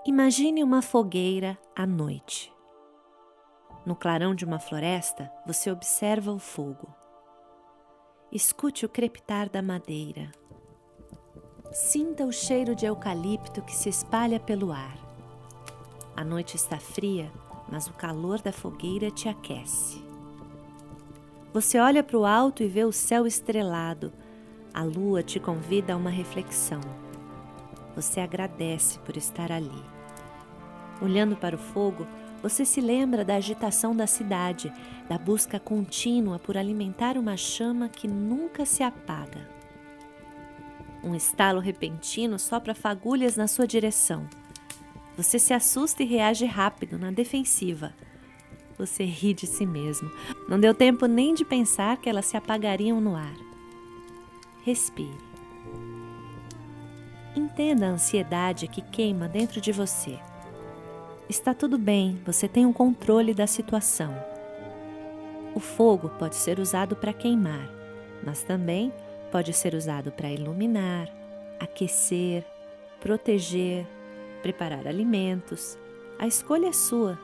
Imagine uma fogueira à noite. No clarão de uma floresta, você observa o fogo. Escute o crepitar da madeira. Sinta o cheiro de eucalipto que se espalha pelo ar. A noite está fria, mas o calor da fogueira te aquece. Você olha para o alto e vê o céu estrelado. A lua te convida a uma reflexão. Você agradece por estar ali. Olhando para o fogo, você se lembra da agitação da cidade, da busca contínua por alimentar uma chama que nunca se apaga. Um estalo repentino sopra fagulhas na sua direção. Você se assusta e reage rápido, na defensiva. Você ri de si mesmo. Não deu tempo nem de pensar que elas se apagariam no ar. Respire. Entenda a ansiedade que queima dentro de você. Está tudo bem, você tem o controle da situação. O fogo pode ser usado para queimar, mas também pode ser usado para iluminar, aquecer, proteger, preparar alimentos. A escolha é sua.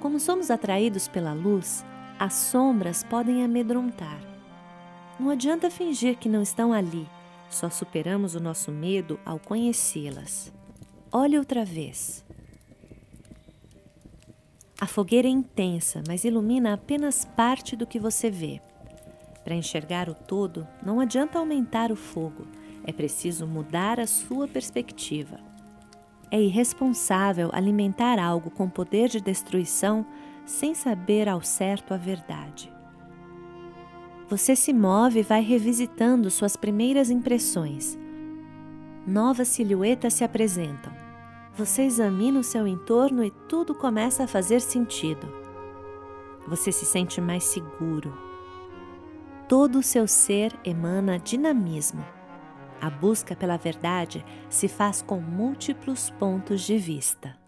Como somos atraídos pela luz, as sombras podem amedrontar. Não adianta fingir que não estão ali, só superamos o nosso medo ao conhecê-las. Olhe outra vez. A fogueira é intensa, mas ilumina apenas parte do que você vê. Para enxergar o todo, não adianta aumentar o fogo, é preciso mudar a sua perspectiva. É irresponsável alimentar algo com poder de destruição sem saber ao certo a verdade. Você se move e vai revisitando suas primeiras impressões. Novas silhuetas se apresentam. Você examina o seu entorno e tudo começa a fazer sentido. Você se sente mais seguro. Todo o seu ser emana dinamismo. A busca pela verdade se faz com múltiplos pontos de vista.